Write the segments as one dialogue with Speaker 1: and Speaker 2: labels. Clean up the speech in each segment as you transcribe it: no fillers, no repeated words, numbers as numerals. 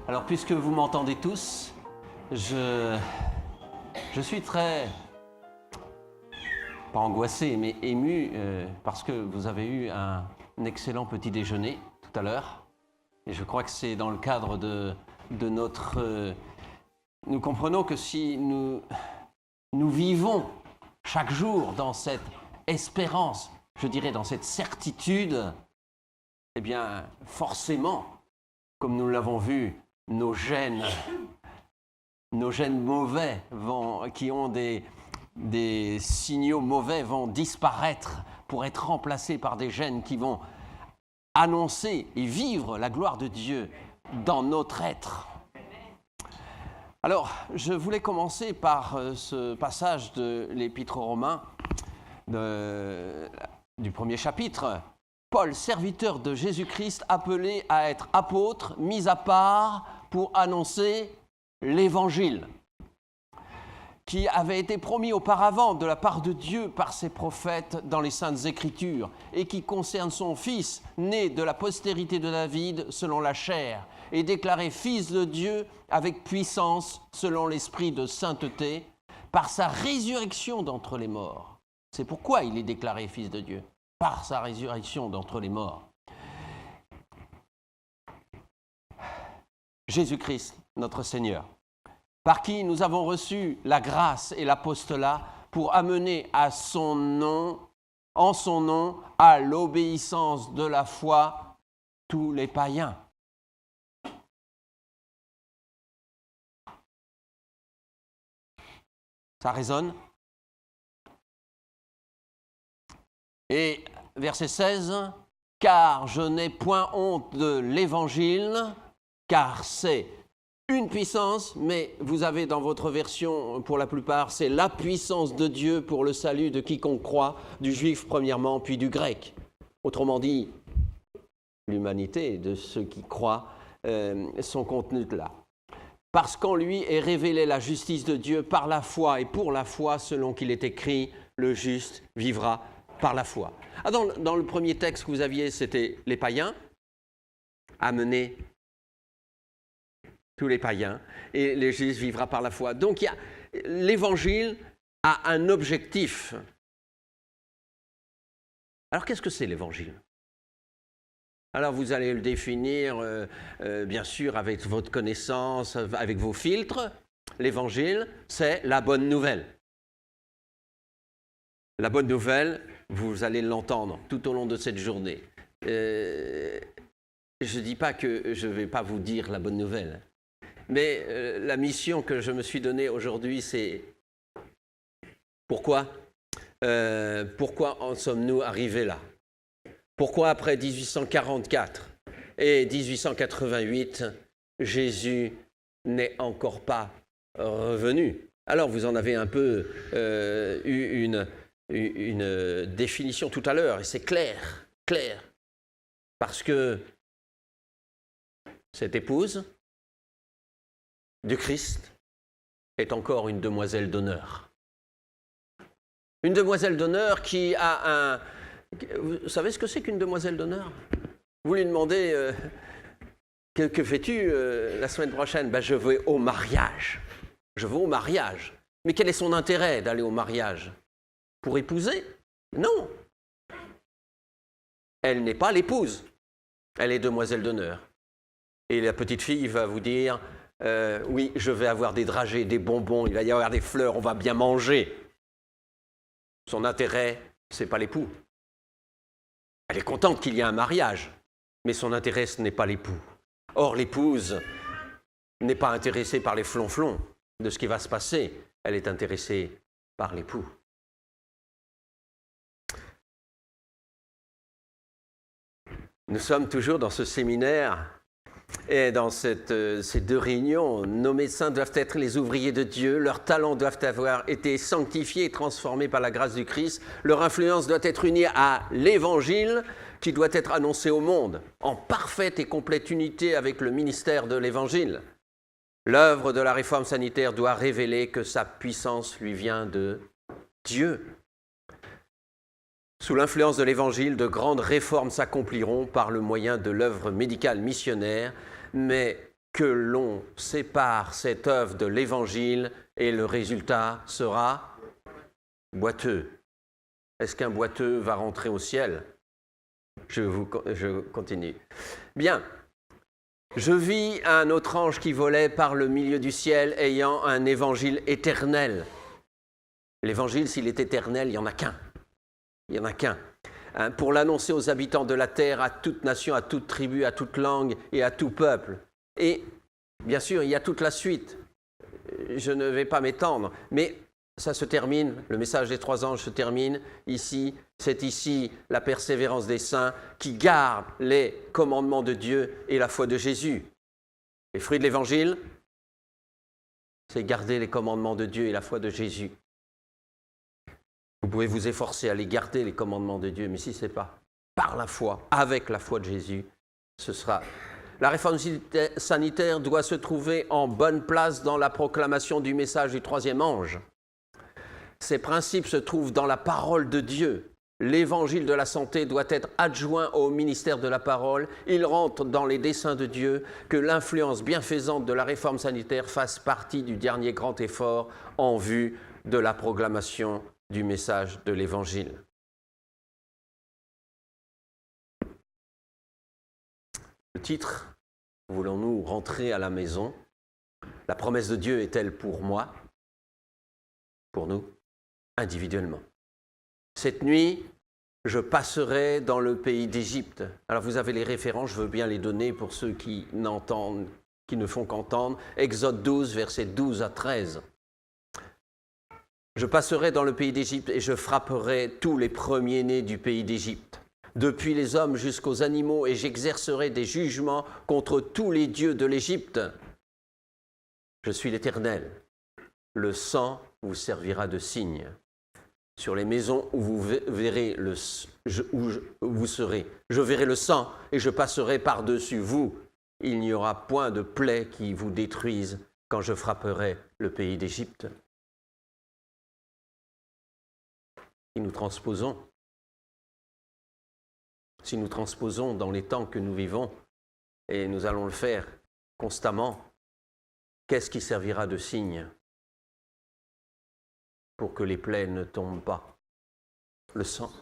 Speaker 1: Alors, puisque vous m'entendez tous, je suis très, pas angoissé, mais ému parce que vous avez eu un excellent petit déjeuner tout à l'heure. Et je crois que c'est dans le cadre de notre... nous comprenons que si nous vivons chaque jour dans cette espérance, je dirais dans cette certitude, eh bien, forcément, comme nous l'avons vu, nos gènes mauvais qui ont des signaux mauvais vont disparaître pour être remplacés par des gènes qui vont annoncer et vivre la gloire de Dieu dans notre être. Alors, je voulais commencer par ce passage de l'Épître aux Romains du premier chapitre. Paul, serviteur de Jésus-Christ, appelé à être apôtre, mis à part pour annoncer l'Évangile, qui avait été promis auparavant de la part de Dieu par ses prophètes dans les Saintes Écritures, et qui concerne son Fils, né de la postérité de David selon la chair, et déclaré Fils de Dieu avec puissance selon l'Esprit de sainteté, par sa résurrection d'entre les morts. C'est pourquoi il est déclaré Fils de Dieu, par sa résurrection d'entre les morts. Jésus-Christ, notre Seigneur, par qui nous avons reçu la grâce et l'apostolat pour amener en son nom, à l'obéissance de la foi tous les païens. Ça résonne? Et verset 16, « Car je n'ai point honte de l'Évangile, car c'est une puissance, mais vous avez dans votre version, pour la plupart, c'est la puissance de Dieu pour le salut de quiconque croit, du juif premièrement, puis du grec. » Autrement dit, l'humanité de ceux qui croient sont contenus là. Parce qu'en lui est révélée la justice de Dieu par la foi et pour la foi, selon qu'il est écrit, le juste vivra par la foi. Ah, dans le premier texte que vous aviez, c'était les païens, amener tous les païens, et le juste vivra par la foi. Donc, l'Évangile a un objectif. Alors, qu'est-ce que c'est l'Évangile ? Alors, vous allez le définir, bien sûr, avec votre connaissance, avec vos filtres. L'Évangile, c'est la bonne nouvelle. La bonne nouvelle, vous allez l'entendre tout au long de cette journée. Je ne dis pas que je ne vais pas vous dire la bonne nouvelle, mais la mission que je me suis donnée aujourd'hui, c'est pourquoi en sommes-nous arrivés là ? Pourquoi après 1844 et 1888, Jésus n'est encore pas revenu ? Alors, vous en avez un peu eu une définition tout à l'heure, et c'est clair, parce que cette épouse du Christ est encore une demoiselle d'honneur. Une demoiselle d'honneur qui a un... Vous savez ce que c'est qu'une demoiselle d'honneur ? Vous lui demandez que fais-tu la semaine prochaine ? Ben, je vais au mariage. Je vais au mariage. Mais quel est son intérêt d'aller au mariage ? Pour épouser ? Non. Elle n'est pas l'épouse. Elle est demoiselle d'honneur. Et la petite fille va vous dire oui, je vais avoir des dragées, des bonbons, il va y avoir des fleurs, on va bien manger. Son intérêt, c'est pas l'époux. Elle est contente qu'il y ait un mariage, mais son intérêt, ce n'est pas l'époux. Or, l'épouse n'est pas intéressée par les flonflons de ce qui va se passer, elle est intéressée par l'époux. Nous sommes toujours dans ce séminaire et dans ces deux réunions. Nos médecins doivent être les ouvriers de Dieu, leurs talents doivent avoir été sanctifiés et transformés par la grâce du Christ, leur influence doit être unie à l'Évangile qui doit être annoncé au monde, en parfaite et complète unité avec le ministère de l'Évangile. L'œuvre de la réforme sanitaire doit révéler que sa puissance lui vient de Dieu. Sous l'influence de l'Évangile, de grandes réformes s'accompliront par le moyen de l'œuvre médicale missionnaire, mais que l'on sépare cette œuvre de l'Évangile et le résultat sera boiteux. Est-ce qu'un boiteux va rentrer au ciel ? Je continue. Bien. Je vis un autre ange qui volait par le milieu du ciel ayant un évangile éternel. L'évangile, s'il est éternel, il n'y en a qu'un. Il n'y en a qu'un. Pour l'annoncer aux habitants de la terre, à toute nation, à toute tribu, à toute langue et à tout peuple. Et bien sûr, il y a toute la suite. Je ne vais pas m'étendre, mais ça se termine, le message des 3 anges se termine ici. C'est ici la persévérance des saints qui gardent les commandements de Dieu et la foi de Jésus. Les fruits de l'Évangile, c'est garder les commandements de Dieu et la foi de Jésus. Vous pouvez vous efforcer à les garder, les commandements de Dieu, mais si ce n'est pas par la foi, avec la foi de Jésus, ce sera... La réforme sanitaire doit se trouver en bonne place dans la proclamation du message du 3e ange. Ces principes se trouvent dans la parole de Dieu. L'évangile de la santé doit être adjoint au ministère de la parole. Il rentre dans les desseins de Dieu que l'influence bienfaisante de la réforme sanitaire fasse partie du dernier grand effort en vue de la proclamation du message de l'évangile. Le titre, voulons-nous rentrer à la maison? La promesse de Dieu est-elle pour moi? Pour nous, individuellement. Cette nuit, je passerai dans le pays d'Égypte. Alors vous avez les références, je veux bien les donner pour ceux qui n'entendent, qui ne font qu'entendre. Exode 12, versets 12 à 13. Je passerai dans le pays d'Égypte et je frapperai tous les premiers-nés du pays d'Égypte, depuis les hommes jusqu'aux animaux, et j'exercerai des jugements contre tous les dieux de l'Égypte. Je suis l'Éternel. Le sang vous servira de signe. Sur les maisons où vous verrez où vous serez, je verrai le sang et je passerai par-dessus vous. Il n'y aura point de plaie qui vous détruise quand je frapperai le pays d'Égypte. Si nous transposons dans les temps que nous vivons, et nous allons le faire constamment, qu'est-ce qui servira de signe pour que les plaies ne tombent pas? Le sang,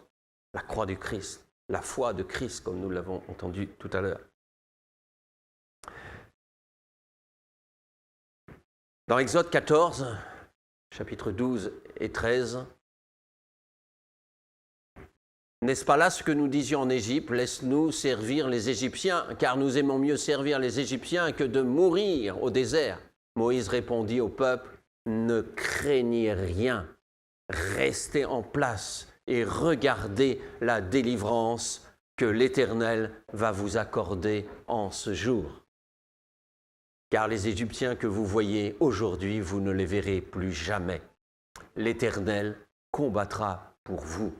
Speaker 1: la croix du Christ, la foi de Christ, comme nous l'avons entendu tout à l'heure. Dans Exode 14, chapitres 12 et 13, n'est-ce pas là ce que nous disions en Égypte? Laisse-nous servir les Égyptiens, car nous aimons mieux servir les Égyptiens que de mourir au désert. Moïse répondit au peuple, ne craignez rien, restez en place et regardez la délivrance que l'Éternel va vous accorder en ce jour. Car les Égyptiens que vous voyez aujourd'hui, vous ne les verrez plus jamais. L'Éternel combattra pour vous.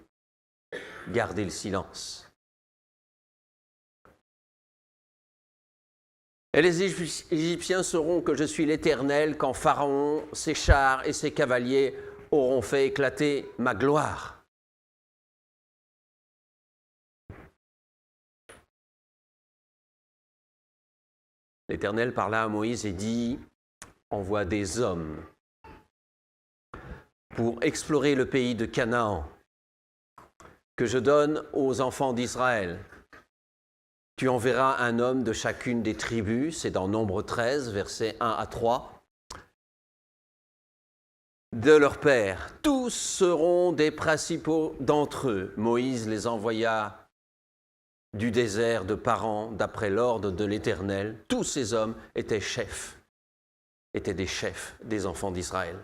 Speaker 1: Gardez le silence. Et les Égyptiens sauront que je suis l'Éternel quand Pharaon, ses chars et ses cavaliers auront fait éclater ma gloire. L'Éternel parla à Moïse et dit, envoie des hommes pour explorer le pays de Canaan que je donne aux enfants d'Israël. Tu enverras un homme de chacune des tribus, c'est dans Nombre 13, versets 1 à 3, de leur père. Tous seront des principaux d'entre eux. Moïse les envoya du désert de Paran, d'après l'ordre de l'Éternel. Tous ces hommes étaient des chefs des enfants d'Israël.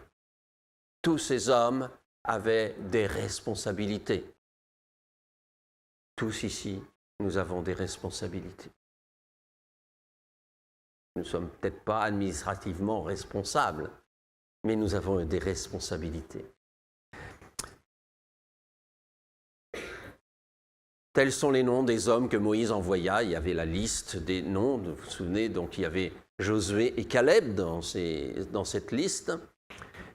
Speaker 1: Tous ces hommes avaient des responsabilités. Tous ici, nous avons des responsabilités. Nous ne sommes peut-être pas administrativement responsables, mais nous avons des responsabilités. Tels sont les noms des hommes que Moïse envoya. Il y avait la liste des noms, vous vous souvenez, donc il y avait Josué et Caleb dans cette liste.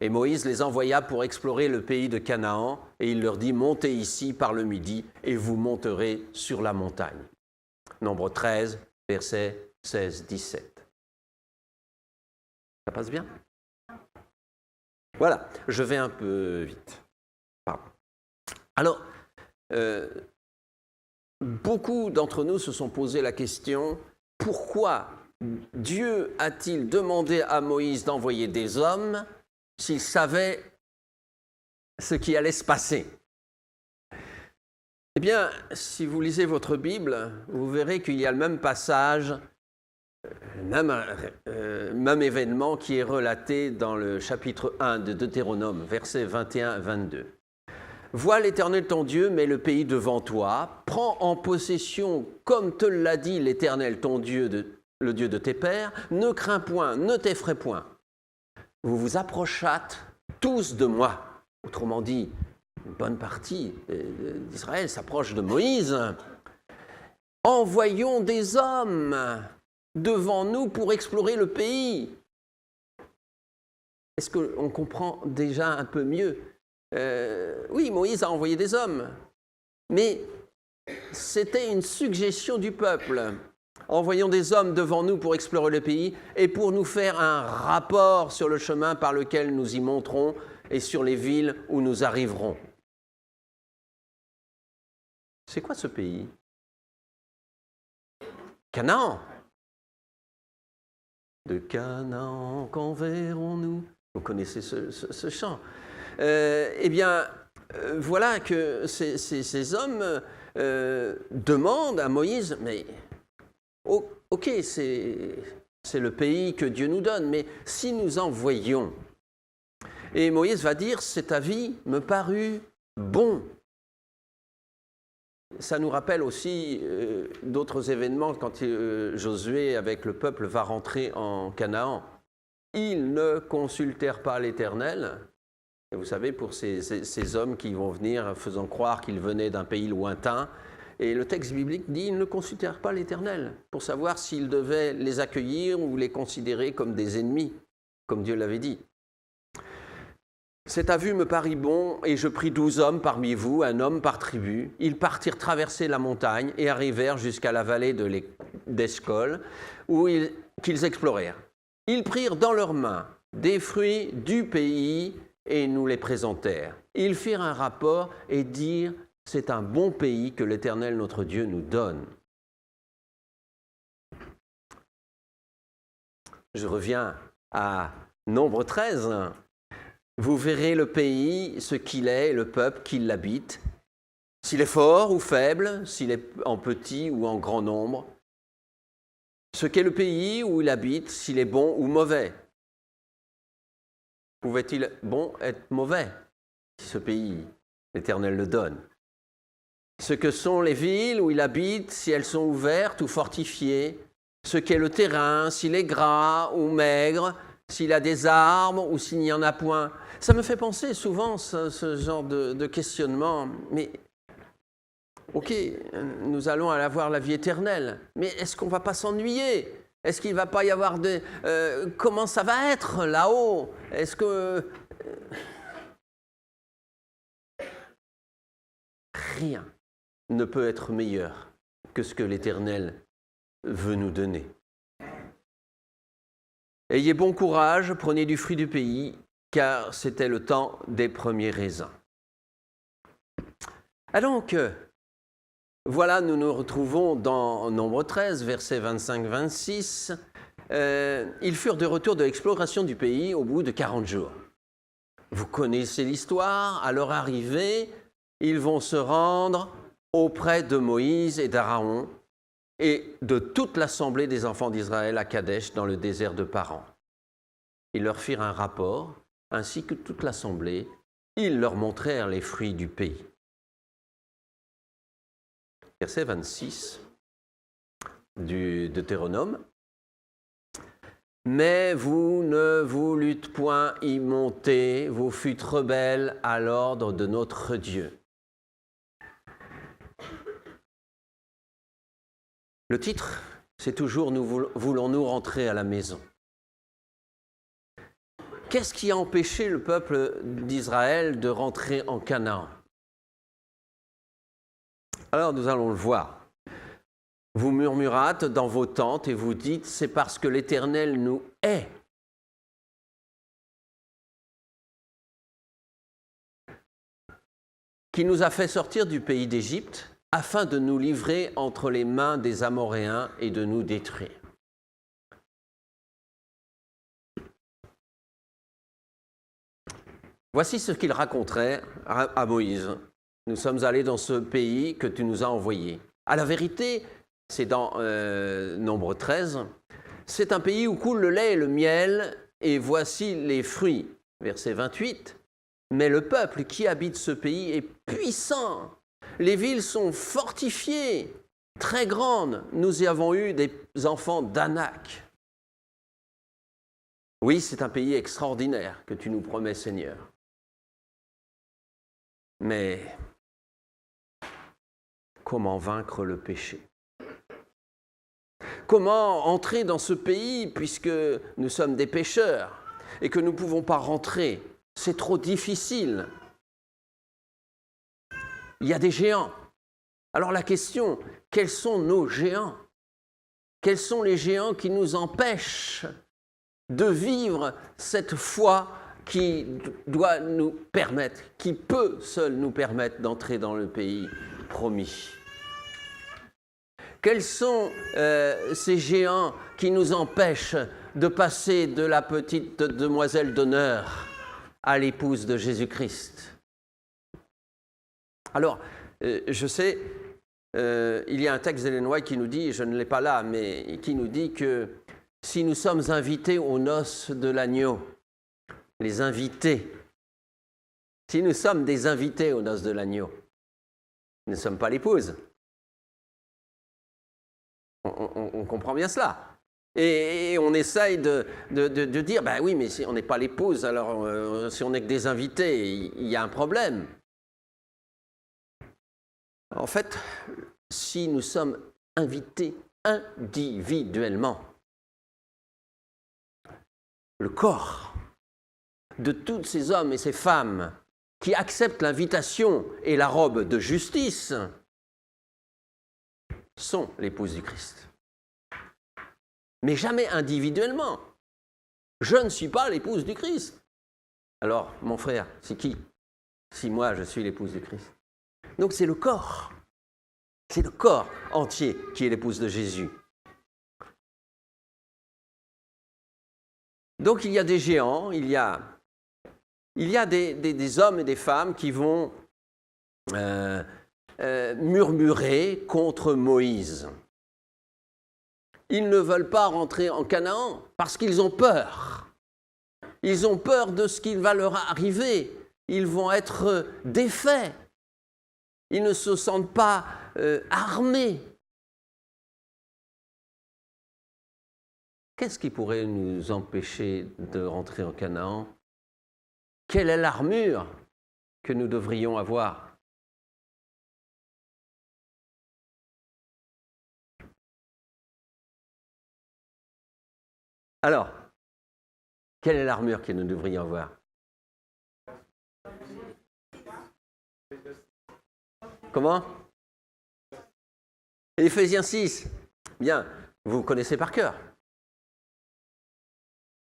Speaker 1: Et Moïse les envoya pour explorer le pays de Canaan, et il leur dit, montez ici par le midi, et vous monterez sur la montagne. Nombre 13, versets 16-17. Ça passe bien? Voilà, je vais un peu vite. Pardon. Alors, beaucoup d'entre nous se sont posé la question, pourquoi Dieu a-t-il demandé à Moïse d'envoyer des hommes s'il savait ce qui allait se passer? Eh bien, si vous lisez votre Bible, vous verrez qu'il y a le même passage, même événement qui est relaté dans le chapitre 1 de Deutéronome, versets 21-22. « Vois l'Éternel ton Dieu met le pays devant toi, prends en possession comme te l'a dit l'Éternel ton Dieu, le Dieu de tes pères, ne crains point, ne t'effraie point. Vous vous approchâtes tous de moi. » Autrement dit, une bonne partie d'Israël s'approche de Moïse. « Envoyons des hommes devant nous pour explorer le pays. » Est-ce qu'on comprend déjà un peu mieux? Oui, Moïse a envoyé des hommes, mais c'était une suggestion du peuple. Envoyons des hommes devant nous pour explorer le pays et pour nous faire un rapport sur le chemin par lequel nous y monterons et sur les villes où nous arriverons. C'est quoi ce pays? Canaan. De Canaan, quand verrons-nous? Vous connaissez ce chant. Eh bien, voilà que ces hommes demandent à Moïse, mais ok, c'est le pays que Dieu nous donne, mais si nous envoyions, et Moïse va dire, cet avis me parut bon. Ça nous rappelle aussi d'autres événements quand Josué, avec le peuple, va rentrer en Canaan. Ils ne consultèrent pas l'Éternel. Et vous savez, pour ces hommes qui vont venir faisant croire qu'ils venaient d'un pays lointain, et le texte biblique dit ils ne consultèrent pas l'Éternel pour savoir s'ils devaient les accueillir ou les considérer comme des ennemis, comme Dieu l'avait dit. Cet avis me parut bon, et je pris 12 hommes parmi vous, un homme par tribu. Ils partirent traverser la montagne et arrivèrent jusqu'à la vallée d'Eshcol, qu'ils explorèrent. Ils prirent dans leurs mains des fruits du pays et nous les présentèrent. Ils firent un rapport et dirent « C'est un bon pays que l'Éternel notre Dieu nous donne. » Je reviens à Nombre 13. Vous verrez le pays, ce qu'il est, et le peuple qui l'habite, s'il est fort ou faible, s'il est en petit ou en grand nombre, ce qu'est le pays où il habite, s'il est bon ou mauvais. Pouvait-il bon être mauvais, si ce pays, l'Éternel le donne? Ce que sont les villes où il habite, si elles sont ouvertes ou fortifiées, ce qu'est le terrain, s'il est gras ou maigre, s'il a des arbres ou s'il n'y en a point. Ça me fait penser souvent ce genre de questionnement. Mais, ok, nous allons avoir la vie éternelle, mais est-ce qu'on ne va pas s'ennuyer? Est-ce qu'il ne va pas y avoir comment ça va être là-haut? Est-ce que... Rien ne peut être meilleur que ce que l'Éternel veut nous donner. Ayez bon courage, prenez du fruit du pays, car c'était le temps des premiers raisins. Ah donc, voilà, nous nous retrouvons dans Nombre 13, versets 25-26. Ils furent de retour de l'exploration du pays au bout de 40 jours. Vous connaissez l'histoire, à leur arrivée, ils vont se rendre auprès de Moïse et d'Aaron et de toute l'assemblée des enfants d'Israël à Kadesh dans le désert de Paran. Ils leur firent un rapport, ainsi que toute l'assemblée. Ils leur montrèrent les fruits du pays. Verset 26 du Deutéronome. « Mais vous ne voulûtes point y monter, vous fûtes rebelles à l'ordre de notre Dieu. » Le titre, c'est toujours « Nous voulons-nous rentrer à la maison ?» Qu'est-ce qui a empêché le peuple d'Israël de rentrer en Canaan? Alors nous allons le voir. Vous murmurâtes dans vos tentes et vous dites « C'est parce que l'Éternel nous hait qui nous a fait sortir du pays d'Égypte afin de nous livrer entre les mains des Amoréens et de nous détruire. Voici ce qu'il raconterait à Moïse. Nous sommes allés dans ce pays que tu nous as envoyé. À la vérité, c'est dans Nombre 13, c'est un pays où coule le lait et le miel, et voici les fruits. Verset 28. Mais le peuple qui habite ce pays est puissant. Les villes sont fortifiées, très grandes. Nous y avons eu des enfants d'Anak. Oui, c'est un pays extraordinaire que tu nous promets, Seigneur. Mais comment vaincre le péché? Comment entrer dans ce pays puisque nous sommes des pécheurs et que nous ne pouvons pas rentrer? C'est trop difficile. Il y a des géants. Alors la question, quels sont nos géants? Quels sont les géants qui nous empêchent de vivre cette foi qui doit nous permettre, qui peut seul nous permettre d'entrer dans le pays promis? Quels sont ces géants qui nous empêchent de passer de la petite demoiselle d'honneur à l'épouse de Jésus-Christ? Alors, je sais, il y a un texte d'Ellen White qui nous dit, je ne l'ai pas là, mais qui nous dit que si nous sommes invités aux noces de l'agneau, les invités, si nous sommes des invités aux noces de l'agneau, nous ne sommes pas l'épouse. On comprend bien cela. Et on essaye de dire, ben oui, mais si on n'est pas l'épouse, alors si on n'est que des invités, il y a un problème. En fait, si nous sommes invités individuellement, le corps de tous ces hommes et ces femmes qui acceptent l'invitation et la robe de justice sont l'épouse du Christ. Mais jamais individuellement. Je ne suis pas l'épouse du Christ. Alors, mon frère, c'est qui? Si moi, je suis l'épouse du Christ. Donc, c'est le corps. C'est le corps entier qui est l'épouse de Jésus. Donc, il y a des géants, il y a des hommes et des femmes qui vont murmurer contre Moïse. Ils ne veulent pas rentrer en Canaan parce qu'ils ont peur. Ils ont peur de ce qui va leur arriver. Ils vont être défaits. Ils ne se sentent pas armés. Qu'est-ce qui pourrait nous empêcher de rentrer en Canaan? Quelle est l'armure que nous devrions avoir? Alors, quelle est l'armure que nous devrions avoir? Comment? Éphésiens 6. Bien, vous connaissez par cœur.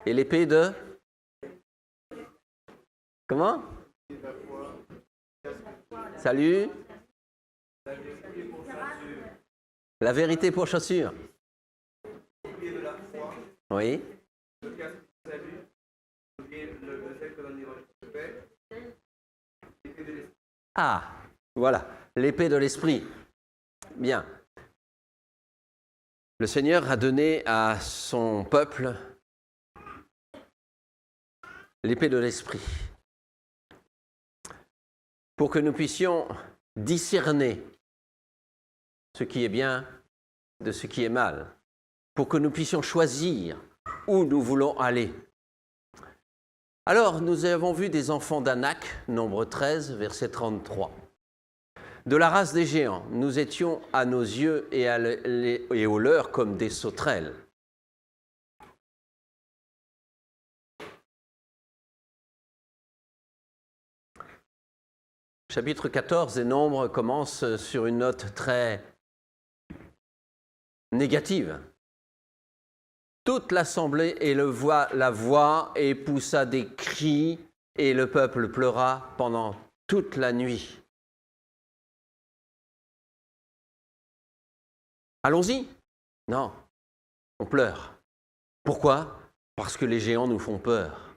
Speaker 1: Et l'épée de? Comment? Salut. La vérité pour chaussure. Oui. Ah, voilà, l'épée de l'esprit. Bien. Le Seigneur a donné à son peuple l'épée de l'esprit pour que nous puissions discerner ce qui est bien de ce qui est mal, pour que nous puissions choisir où nous voulons aller. Alors, nous avons vu des enfants d'Anak, Nombre 13, verset 33. De la race des géants, nous étions à nos yeux et aux leurs comme des sauterelles. Chapitre 14 des Nombres commence sur une note très négative. Toute l'assemblée éleva la voix et poussa des cris, et le peuple pleura pendant toute la nuit. Allons-y. Non, on pleure. Pourquoi? Parce que les géants nous font peur.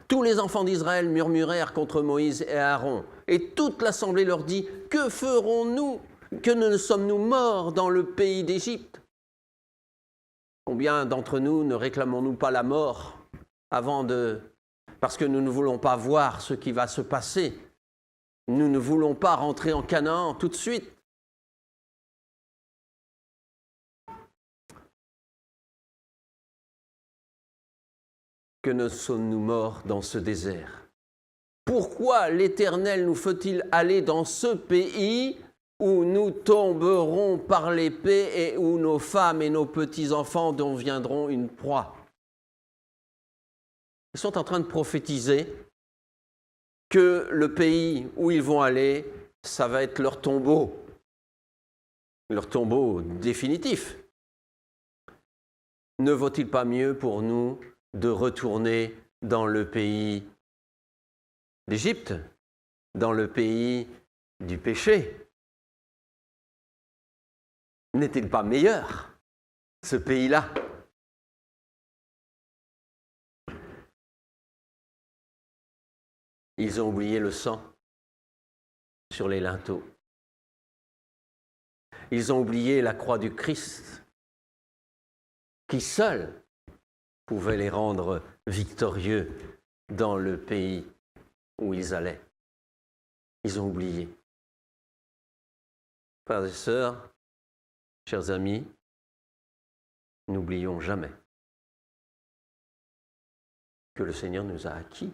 Speaker 1: Tous les enfants d'Israël murmurèrent contre Moïse et Aaron, et toute l'assemblée leur dit, « Que ferons-nous? Que ne sommes-nous morts dans le pays d'Égypte? Combien d'entre nous ne réclamons-nous pas la mort parce que nous ne voulons pas voir ce qui va se passer. Nous ne voulons pas rentrer en Canaan tout de suite. » Que ne sommes-nous morts dans ce désert? Pourquoi l'Éternel nous faut-il aller dans ce pays où nous tomberons par l'épée et où nos femmes et nos petits-enfants deviendront une proie? Ils sont en train de prophétiser que le pays où ils vont aller, ça va être leur tombeau définitif. Ne vaut-il pas mieux pour nous de retourner dans le pays d'Égypte, dans le pays du péché? N'est-il pas meilleur, ce pays-là? Ils ont oublié le sang sur les linteaux. Ils ont oublié la croix du Christ, qui seul pouvait les rendre victorieux dans le pays où ils allaient. Ils ont oublié. Frères et sœurs, chers amis, n'oublions jamais que le Seigneur nous a acquis.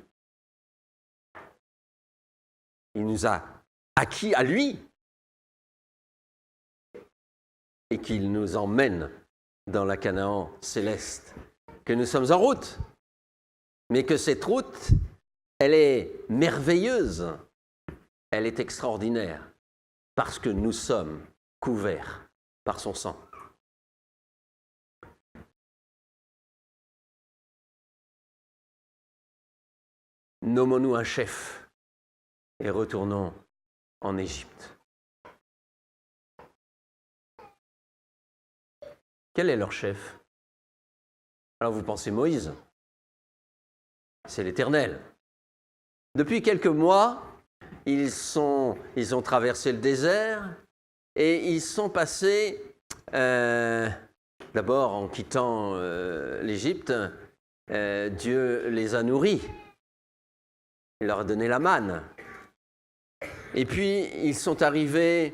Speaker 1: Il nous a acquis à lui et qu'il nous emmène dans la Canaan céleste, que nous sommes en route, mais que cette route, elle est merveilleuse, elle est extraordinaire, parce que nous sommes couverts par son sang. Nommons-nous un chef et retournons en Égypte. Quel est leur chef? Alors vous pensez Moïse? C'est l'Éternel. Depuis quelques mois, ils ont traversé le désert et ils sont passés, d'abord en quittant l'Égypte, Dieu les a nourris. Il leur a donné la manne. Et puis, ils sont arrivés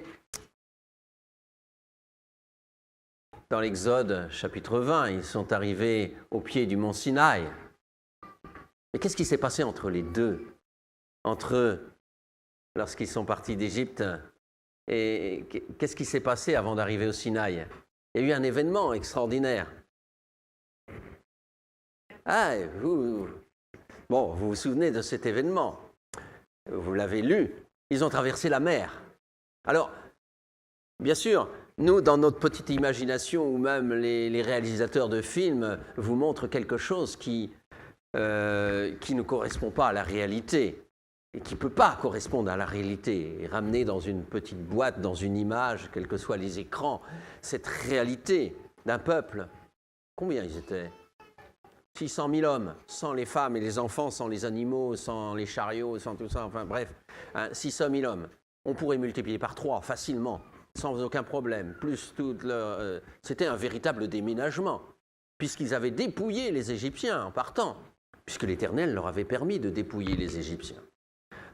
Speaker 1: dans l'Exode, chapitre 20, ils sont arrivés au pied du mont Sinaï. Et qu'est-ce qui s'est passé entre les deux? Entre eux, lorsqu'ils sont partis d'Égypte, et qu'est-ce qui s'est passé avant d'arriver au Sinaï? Il y a eu un événement extraordinaire. Vous vous souvenez de cet événement? Vous l'avez lu. Ils ont traversé la mer. Alors, bien sûr, nous, dans notre petite imagination, ou même les réalisateurs de films vous montrent quelque chose qui ne correspond pas à la réalité, et qui ne peut pas correspondre à la réalité, et ramener dans une petite boîte, dans une image, quels que soient les écrans, cette réalité d'un peuple. Combien ils étaient? 600 000 hommes, sans les femmes et les enfants, sans les animaux, sans les chariots, sans tout ça, enfin bref, 600 000 hommes. On pourrait multiplier par 3 facilement, sans aucun problème. Plus toute leur, c'était un véritable déménagement, puisqu'ils avaient dépouillé les Égyptiens en partant, puisque l'Éternel leur avait permis de dépouiller les Égyptiens.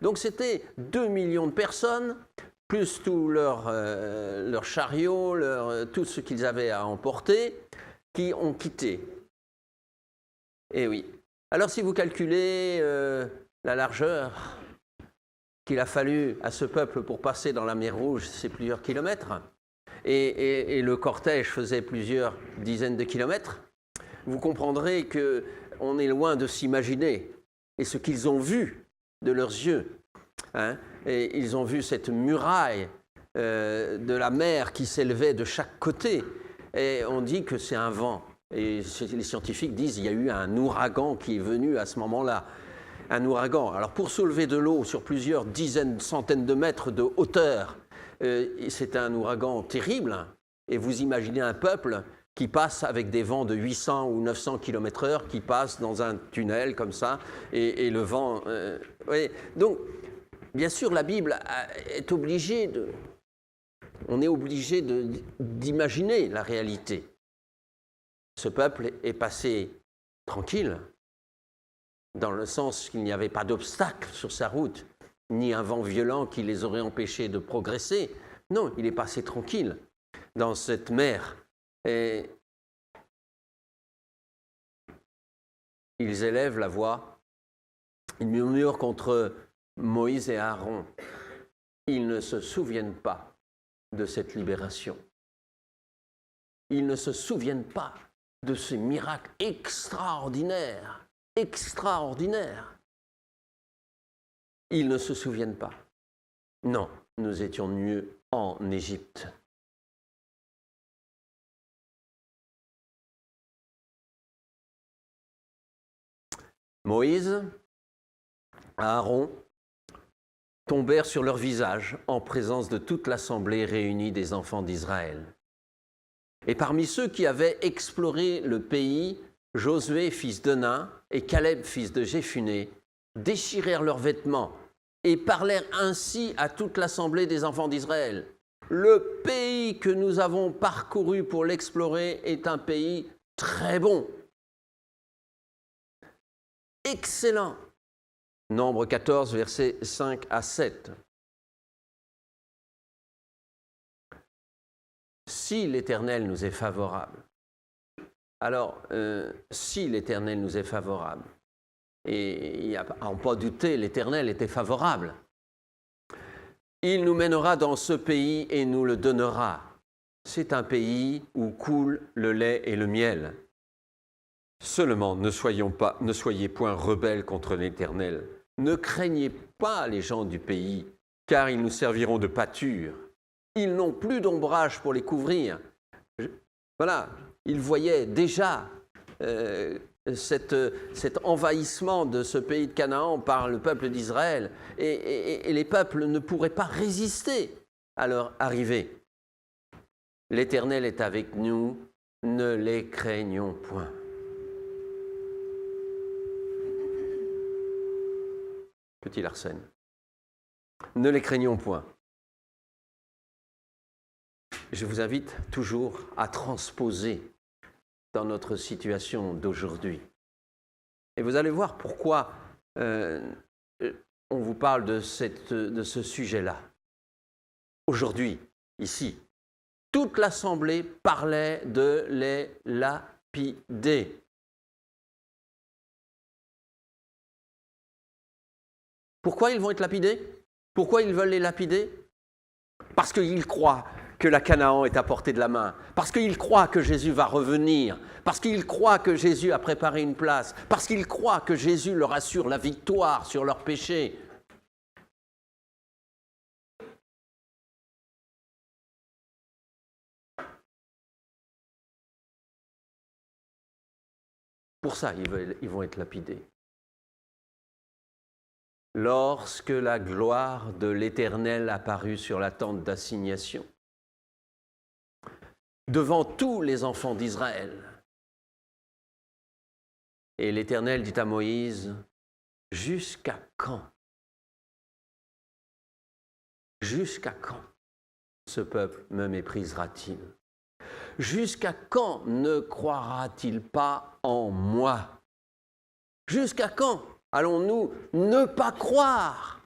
Speaker 1: Donc c'était 2 millions de personnes, plus tous leurs chariots, tout ce qu'ils avaient à emporter, qui ont quitté. Eh oui. Alors si vous calculez la largeur qu'il a fallu à ce peuple pour passer dans la mer Rouge, c'est plusieurs kilomètres, et le cortège faisait plusieurs dizaines de kilomètres, vous comprendrez qu'on est loin de s'imaginer, et ce qu'ils ont vu de leurs yeux, et ils ont vu cette muraille de la mer qui s'élevait de chaque côté, et on dit que c'est un vent. Et les scientifiques disent qu'il y a eu un ouragan qui est venu à ce moment-là. Un ouragan. Alors pour soulever de l'eau sur plusieurs dizaines, centaines de mètres de hauteur, c'est un ouragan terrible. Et vous imaginez un peuple qui passe avec des vents de 800 ou 900 km/h, qui passe dans un tunnel comme ça, et le vent... oui. Donc, bien sûr, la Bible est obligée de... On est obligé d'imaginer la réalité. Ce peuple est passé tranquille, dans le sens qu'il n'y avait pas d'obstacle sur sa route, ni un vent violent qui les aurait empêchés de progresser. Non, il est passé tranquille dans cette mer. Et ils élèvent la voix, ils murmurent contre Moïse et Aaron. Ils ne se souviennent pas de cette libération. Ils ne se souviennent pas de ces miracles extraordinaires, extraordinaires. Ils ne se souviennent pas. Non, nous étions mieux en Égypte. Moïse, Aaron tombèrent sur leur visage en présence de toute l'assemblée réunie des enfants d'Israël. Et parmi ceux qui avaient exploré le pays, Josué, fils de Nun, et Caleb, fils de Jéphuné, déchirèrent leurs vêtements et parlèrent ainsi à toute l'assemblée des enfants d'Israël. Le pays que nous avons parcouru pour l'explorer est un pays très bon, excellent. Nombre 14, versets 5 à 7. Si l'Éternel nous est favorable, alors, si l'Éternel nous est favorable, et il n'y a pas douté, l'Éternel était favorable, il nous mènera dans ce pays et nous le donnera. C'est un pays où coule le lait et le miel. Seulement, ne soyez point rebelles contre l'Éternel. Ne craignez pas les gens du pays, car ils nous serviront de pâture. Ils n'ont plus d'ombrage pour les couvrir. Voilà, ils voyaient déjà cet envahissement de ce pays de Canaan par le peuple d'Israël. Et les peuples ne pourraient pas résister à leur arrivée. L'Éternel est avec nous, ne les craignons point. Petit Larsen. Ne les craignons point. Je vous invite toujours à transposer dans notre situation d'aujourd'hui. Et vous allez voir pourquoi on vous parle de ce sujet-là. Aujourd'hui, ici, toute l'Assemblée parlait de les lapider. Pourquoi ils vont être lapidés? Pourquoi ils veulent les lapider? Parce qu'ils croient que la Canaan est à portée de la main, parce qu'ils croient que Jésus va revenir, parce qu'ils croient que Jésus a préparé une place, parce qu'ils croient que Jésus leur assure la victoire sur leurs péchés. Pour ça, ils vont être lapidés. Lorsque la gloire de l'Éternel apparut sur la tente d'assignation, devant tous les enfants d'Israël. Et l'Éternel dit à Moïse, « Jusqu'à quand? Jusqu'à quand ce peuple me méprisera-t-il? Jusqu'à quand ne croira-t-il pas en moi? Jusqu'à quand allons-nous ne pas croire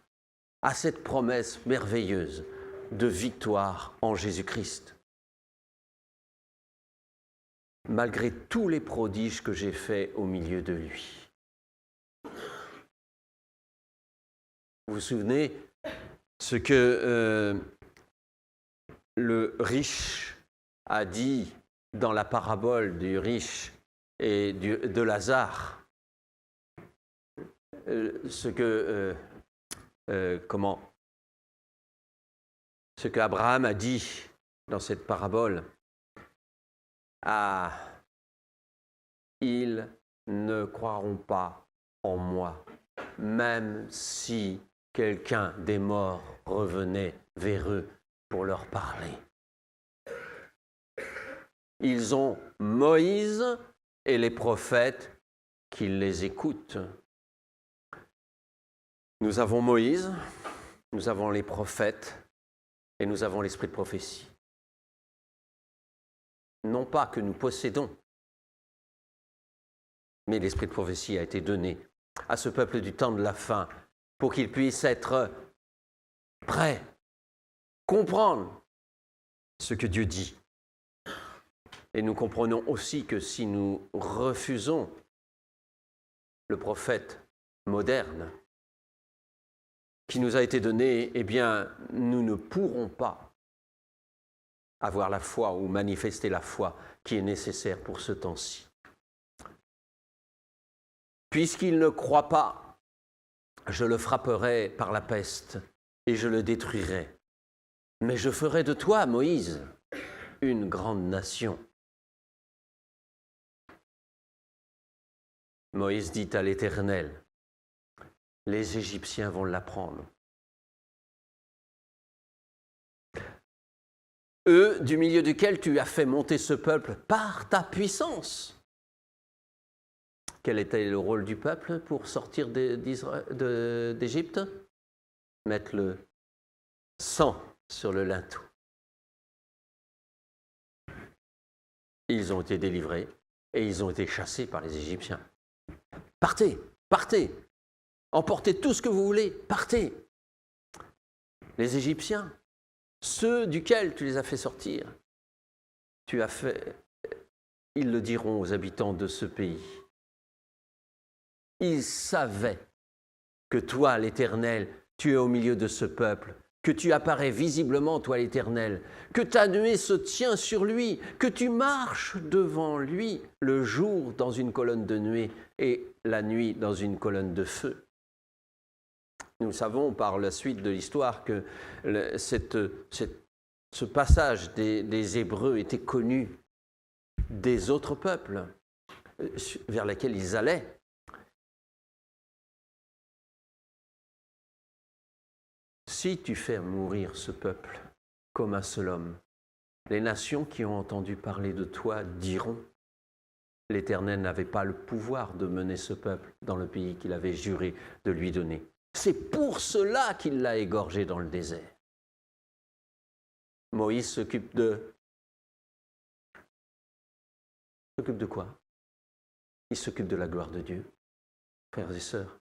Speaker 1: à cette promesse merveilleuse de victoire en Jésus-Christ? Malgré tous les prodiges que j'ai faits au milieu de lui. » Vous vous souvenez ce que le riche a dit dans la parabole du riche et de Lazare? Ce que Abraham a dit dans cette parabole. Ah, ils ne croiront pas en moi, même si quelqu'un des morts revenait vers eux pour leur parler. Ils ont Moïse et les prophètes qui les écoutent. Nous avons Moïse, nous avons les prophètes et nous avons l'esprit de prophétie. Non pas que nous possédons, mais l'esprit de prophétie a été donné à ce peuple du temps de la fin pour qu'il puisse être prêt, comprendre ce que Dieu dit. Et nous comprenons aussi que si nous refusons le prophète moderne qui nous a été donné, eh bien, nous ne pourrons pas avoir la foi ou manifester la foi qui est nécessaire pour ce temps-ci. Puisqu'il ne croit pas, je le frapperai par la peste et je le détruirai. Mais je ferai de toi, Moïse, une grande nation. Moïse dit à l'Éternel, les Égyptiens vont l'apprendre. Eux, du milieu duquel tu as fait monter ce peuple par ta puissance. Quel était le rôle du peuple pour sortir d'Égypte? Mettre le sang sur le linteau. Ils ont été délivrés et ils ont été chassés par les Égyptiens. Partez, partez, emportez tout ce que vous voulez, partez. Les Égyptiens, ceux duquel tu les as fait sortir, ils le diront aux habitants de ce pays. Ils savaient que toi, l'Éternel, tu es au milieu de ce peuple, que tu apparais visiblement, toi, l'Éternel, que ta nuée se tient sur lui, que tu marches devant lui le jour dans une colonne de nuée et la nuit dans une colonne de feu. Nous savons par la suite de l'histoire que ce passage des Hébreux était connu des autres peuples vers lesquels ils allaient. Si tu fais mourir ce peuple comme un seul homme, les nations qui ont entendu parler de toi diront « L'Éternel n'avait pas le pouvoir de mener ce peuple dans le pays qu'il avait juré de lui donner. C'est pour cela qu'il l'a égorgé dans le désert. » Moïse s'occupe de quoi? Il s'occupe de la gloire de Dieu. Frères et sœurs,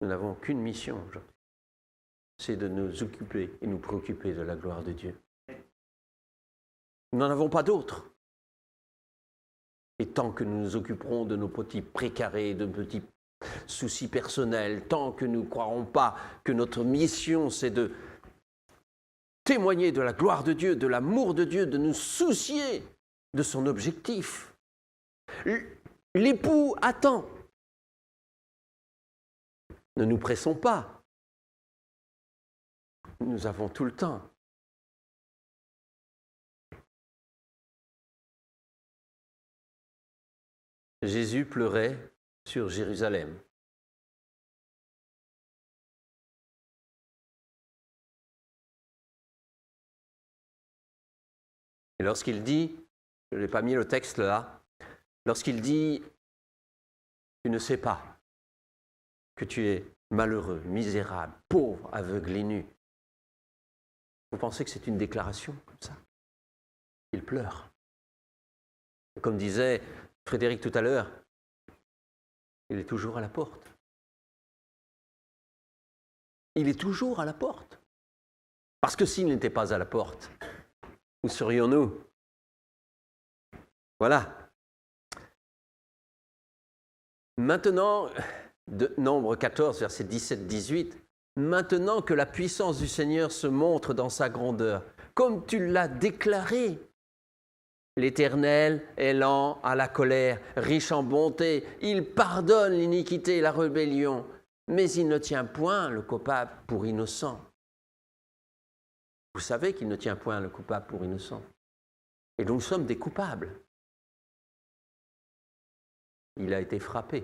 Speaker 1: nous n'avons qu'une mission aujourd'hui. C'est de nous occuper et nous préoccuper de la gloire de Dieu. Nous n'en avons pas d'autre. Et tant que nous nous occuperons de nos petits précarés, de petits soucis personnels, tant que nous ne croirons pas que notre mission, c'est de témoigner de la gloire de Dieu, de l'amour de Dieu, de nous soucier de son objectif. L'époux attend. Ne nous pressons pas. Nous avons tout le temps. Jésus pleurait sur Jérusalem. Et lorsqu'il dit, je n'ai pas mis le texte là, lorsqu'il dit « Tu ne sais pas que tu es malheureux, misérable, pauvre, aveugle et nu », vous pensez que c'est une déclaration comme ça? Il pleure. Comme disait Frédéric tout à l'heure, il est toujours à la porte. Il est toujours à la porte. Parce que s'il n'était pas à la porte, où serions-nous? Voilà. Maintenant, de Nombre 14, versets 17-18, maintenant que la puissance du Seigneur se montre dans sa grandeur, comme tu l'as déclaré, l'Éternel est lent à la colère, riche en bonté, il pardonne l'iniquité et la rébellion, mais il ne tient point le coupable pour innocent. Vous savez qu'il ne tient point le coupable pour innocent. Et donc nous sommes des coupables. Il a été frappé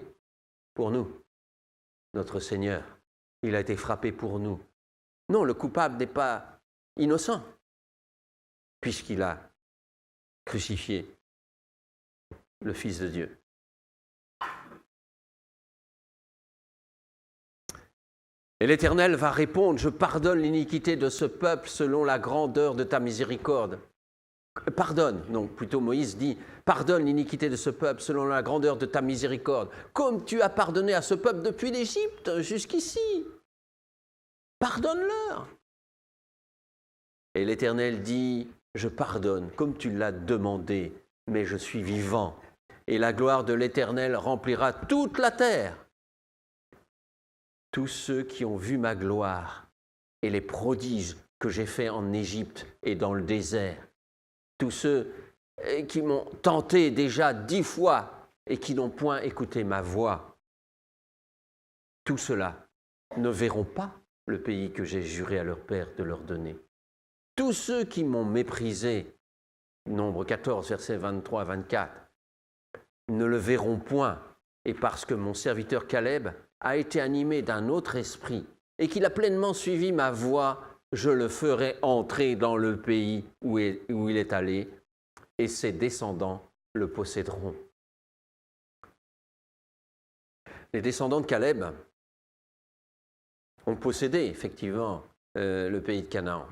Speaker 1: pour nous, notre Seigneur. Il a été frappé pour nous. Non, le coupable n'est pas innocent, puisqu'il a crucifié le Fils de Dieu. Et l'Éternel va répondre, je pardonne l'iniquité de ce peuple selon la grandeur de ta miséricorde. Pardonne, donc plutôt Moïse dit, pardonne l'iniquité de ce peuple selon la grandeur de ta miséricorde, comme tu as pardonné à ce peuple depuis l'Égypte jusqu'ici. Pardonne-leur. Et l'Éternel dit, je pardonne comme tu l'as demandé, mais je suis vivant. Et la gloire de l'Éternel remplira toute la terre. Tous ceux qui ont vu ma gloire et les prodiges que j'ai faits en Égypte et dans le désert, tous ceux qui m'ont tenté déjà 10 fois et qui n'ont point écouté ma voix, tous ceux-là ne verront pas le pays que j'ai juré à leur père de leur donner. Tous ceux qui m'ont méprisé, Nombre 14, versets 23 à 24, ne le verront point, et parce que mon serviteur Caleb a été animé d'un autre esprit et qu'il a pleinement suivi ma voie, je le ferai entrer dans le pays où il est allé, et ses descendants le posséderont. Les descendants de Caleb ont possédé effectivement le pays de Canaan,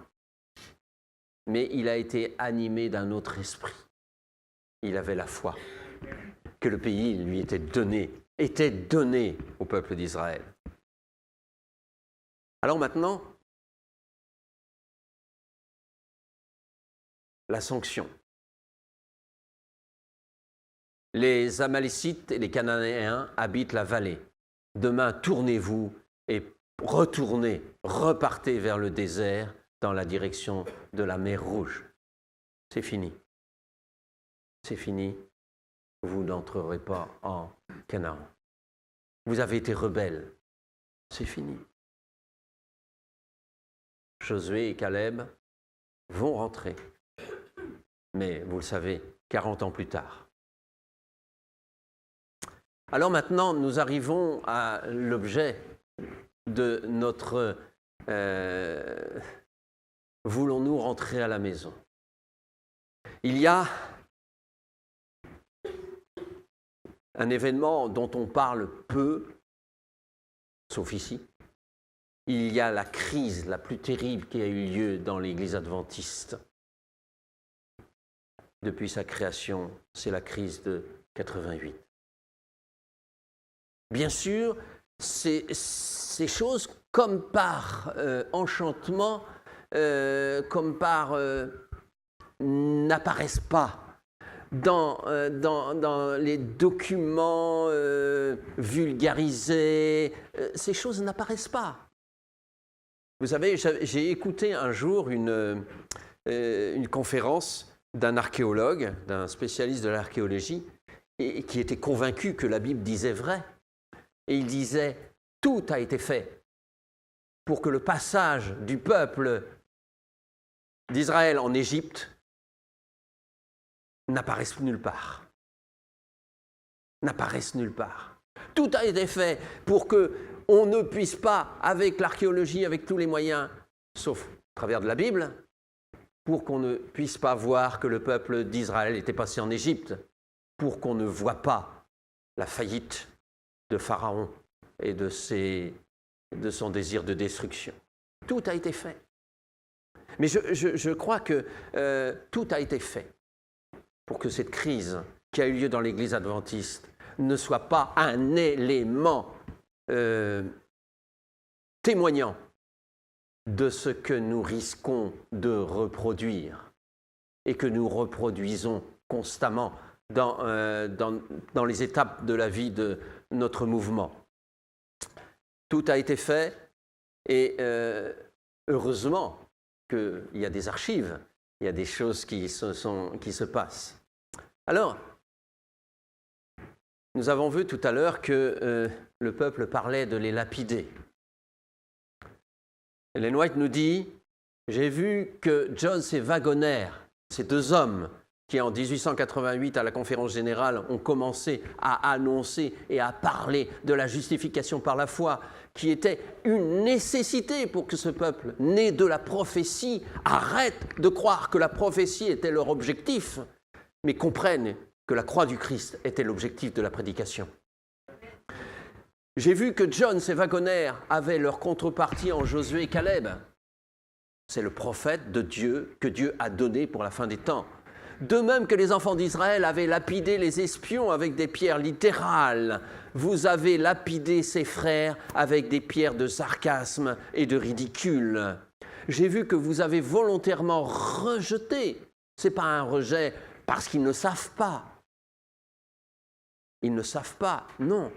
Speaker 1: mais il a été animé d'un autre esprit. Il avait la foi que le pays lui était donné au peuple d'Israël. Alors maintenant, la sanction. Les Amalécites et les Cananéens habitent la vallée. Demain, tournez-vous et repartez vers le désert dans la direction de la mer Rouge. C'est fini. C'est fini. Vous n'entrerez pas en Canaan. Vous avez été rebelles. C'est fini. Josué et Caleb vont rentrer. Mais vous le savez, 40 ans plus tard. Alors maintenant, nous arrivons à l'objet de notre voulons-nous rentrer à la maison? Il y a un événement dont on parle peu, sauf ici. Il y a la crise la plus terrible qui a eu lieu dans l'Église adventiste. Depuis sa création, c'est la crise de 88. Bien sûr, ces choses, comme par enchantement, n'apparaissent pas dans les documents vulgarisés. Ces choses n'apparaissent pas. Vous savez, j'ai écouté un jour une conférence d'un archéologue, d'un spécialiste de l'archéologie, et qui était convaincu que la Bible disait vrai. Et il disait, tout a été fait pour que le passage du peuple d'Israël en Égypte n'apparaisse nulle part. N'apparaisse nulle part. Tout a été fait pour qu'on ne puisse pas, avec l'archéologie, avec tous les moyens, sauf à travers de la Bible, pour qu'on ne puisse pas voir que le peuple d'Israël était passé en Égypte, pour qu'on ne voie pas la faillite de Pharaon et de son désir de destruction. Tout a été fait. Mais je crois que tout a été fait pour que cette crise qui a eu lieu dans l'Église adventiste ne soit pas un élément témoignant de ce que nous risquons de reproduire et que nous reproduisons constamment dans les étapes de la vie de notre mouvement. Tout a été fait et heureusement qu'il y a des archives, il y a des choses qui se passent. Alors, nous avons vu tout à l'heure que le peuple parlait de les lapider. Ellen White nous dit « J'ai vu que Jones et Wagoner, ces deux hommes qui en 1888 à la conférence générale ont commencé à annoncer et à parler de la justification par la foi, qui était une nécessité pour que ce peuple, né de la prophétie, arrête de croire que la prophétie était leur objectif, mais comprennent que la croix du Christ était l'objectif de la prédication. J'ai vu que Jones et Waggoner avaient leur contrepartie en Josué et Caleb. C'est le prophète de Dieu que Dieu a donné pour la fin des temps. De même que les enfants d'Israël avaient lapidé les espions avec des pierres littérales, vous avez lapidé ses frères avec des pierres de sarcasme et de ridicule. J'ai vu que vous avez volontairement rejeté. Ce n'est pas un rejet parce qu'ils ne savent pas. Ils ne savent pas, non.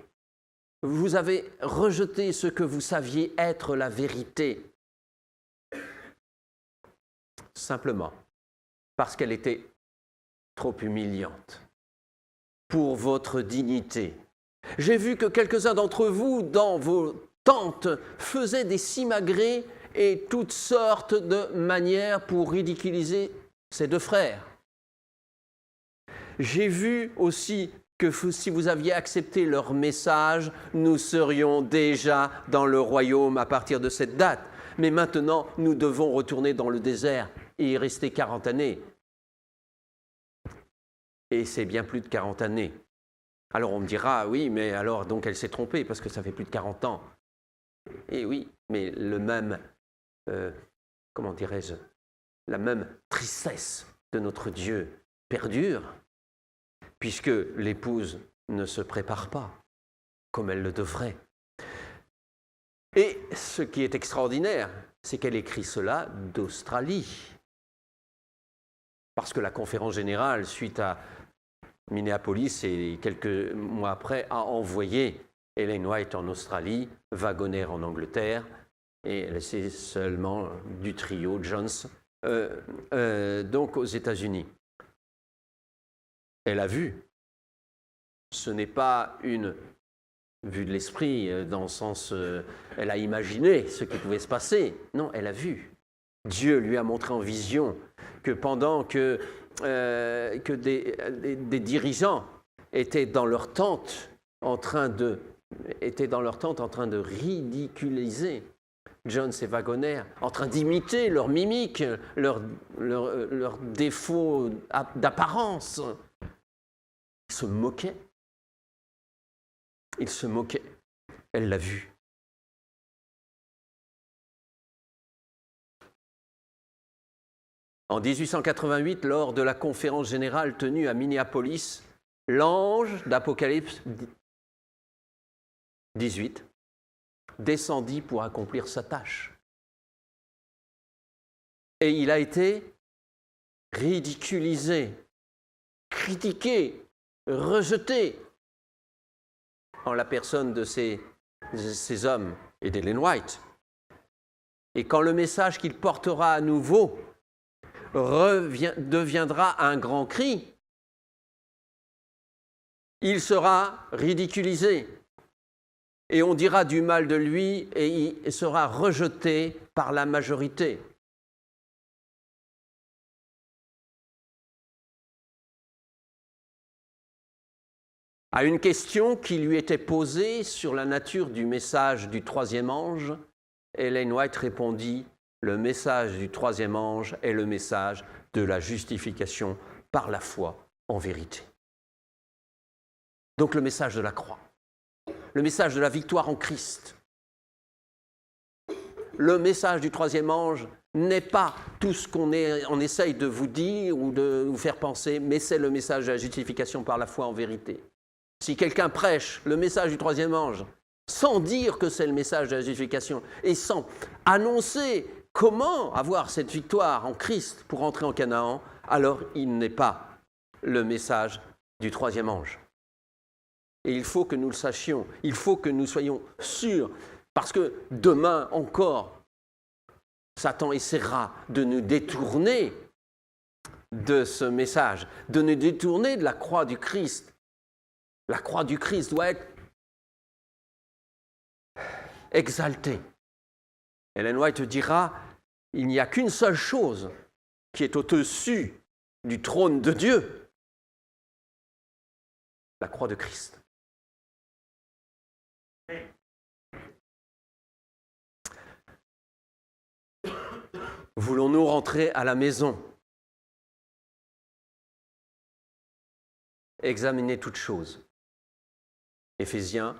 Speaker 1: Vous avez rejeté ce que vous saviez être la vérité. Simplement parce qu'elle était trop humiliante pour votre dignité. J'ai vu que quelques-uns d'entre vous, dans vos tentes, faisaient des simagrées et toutes sortes de manières pour ridiculiser ces deux frères. J'ai vu aussi que si vous aviez accepté leur message, nous serions déjà dans le royaume à partir de cette date. Mais maintenant, nous devons retourner dans le désert et y rester 40 années. Et c'est bien plus de 40 années. Alors on me dira, oui, mais alors donc elle s'est trompée parce que ça fait plus de 40 ans. Et oui, mais le même, comment dirais-je, la même tristesse de notre Dieu perdure, puisque l'épouse ne se prépare pas comme elle le devrait. Et ce qui est extraordinaire, c'est qu'elle écrit cela d'Australie. Parce que la conférence générale, suite à Minneapolis et quelques mois après, a envoyé Ellen White en Australie, Waggoner en Angleterre, et c'est seulement du trio Jones, donc aux États-Unis. Elle a vu. Ce n'est pas une vue de l'esprit, dans le sens, elle a imaginé ce qui pouvait se passer. Non, elle a vu. Dieu lui a montré en vision que pendant que des dirigeants étaient dans leur tente en train de ridiculiser Jones et Waggoner, en train d'imiter leur mimique, leur défaut d'apparence. Ils se moquaient. Il se moquait. Elle l'a vu. En 1888, lors de la conférence générale tenue à Minneapolis, l'ange d'Apocalypse 18 descendit pour accomplir sa tâche. Et il a été ridiculisé, critiqué, rejeté en la personne de ces hommes et d'Ellen White. Et quand le message qu'il portera à nouveau deviendra un grand cri, il sera ridiculisé. Et on dira du mal de lui et il sera rejeté par la majorité. À une question qui lui était posée sur la nature du message du troisième ange, Ellen White répondit « Le message du troisième ange est le message de la justification par la foi en vérité. » Donc le message de la croix, le message de la victoire en Christ. Le message du troisième ange n'est pas tout ce qu'on essaye de vous dire ou de vous faire penser, mais c'est le message de la justification par la foi en vérité. Si quelqu'un prêche le message du troisième ange sans dire que c'est le message de la justification et sans annoncer comment avoir cette victoire en Christ pour entrer en Canaan, alors il n'est pas le message du troisième ange. Et il faut que nous le sachions, il faut que nous soyons sûrs, parce que demain encore, Satan essaiera de nous détourner de ce message, de nous détourner de la croix du Christ. La croix du Christ doit être exaltée. Ellen White dira, il n'y a qu'une seule chose qui est au-dessus du trône de Dieu, la croix de Christ. Voulons-nous rentrer à la maison examinez toutes choses. Éphésiens,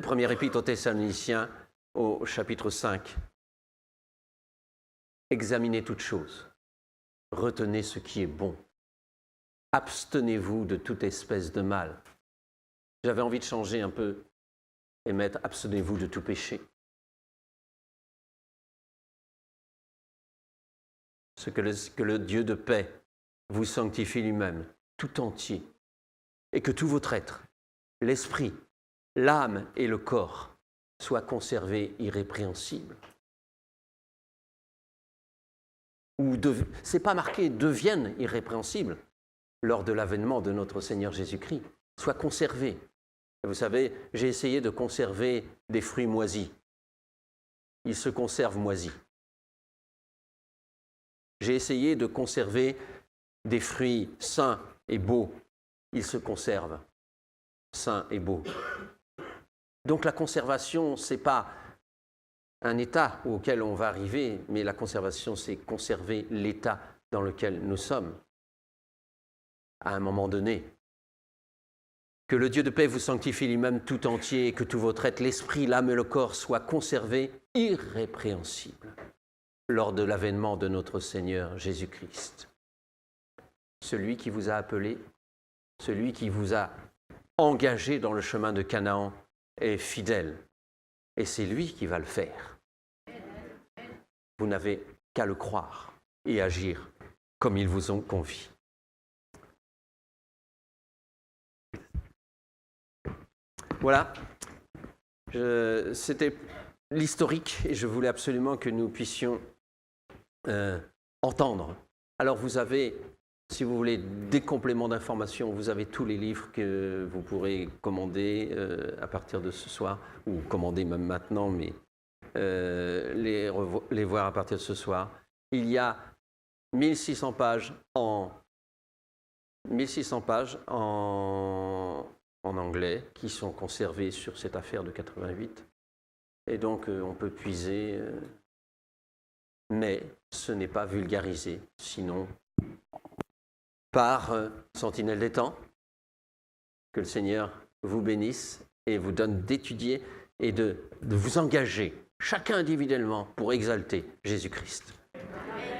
Speaker 1: première épître aux Thessaloniciens, au chapitre 5. Examinez toutes choses. Retenez ce qui est bon. Abstenez-vous de toute espèce de mal. J'avais envie de changer un peu et mettre abstenez-vous de tout péché. Ce que le Dieu de paix vous sanctifie lui-même, tout entier, et que tout votre être, l'esprit, l'âme et le corps soient conservés irrépréhensibles. C'est pas marqué deviennent irrépréhensibles lors de l'avènement de notre Seigneur Jésus-Christ, soient conservés. Vous savez, j'ai essayé de conserver des fruits moisis. Ils se conservent moisis. J'ai essayé de conserver des fruits sains et beaux. Ils se conservent sains et beaux. Donc la conservation, ce n'est pas un état auquel on va arriver, mais la conservation, c'est conserver l'état dans lequel nous sommes à un moment donné. Que le Dieu de paix vous sanctifie lui-même tout entier, et que tout votre être, l'esprit, l'âme et le corps soient conservés irrépréhensibles lors de l'avènement de notre Seigneur Jésus-Christ. Celui qui vous a appelé, celui qui vous a engagé dans le chemin de Canaan est fidèle. Et c'est lui qui va le faire. Vous n'avez qu'à le croire et agir comme ils vous ont convié. Voilà. C'était l'historique et je voulais absolument que nous puissions entendre. Alors vous avez, si vous voulez des compléments d'information, vous avez tous les livres que vous pourrez commander à partir de ce soir, ou commander même maintenant, mais les voir à partir de ce soir. Il y a 1600 pages en anglais qui sont conservées sur cette affaire de 88. Et donc on peut puiser, mais ce n'est pas vulgarisé, sinon par Sentinelle des Temps. Que le Seigneur vous bénisse et vous donne d'étudier et de vous engager, chacun individuellement, pour exalter Jésus-Christ. Amen.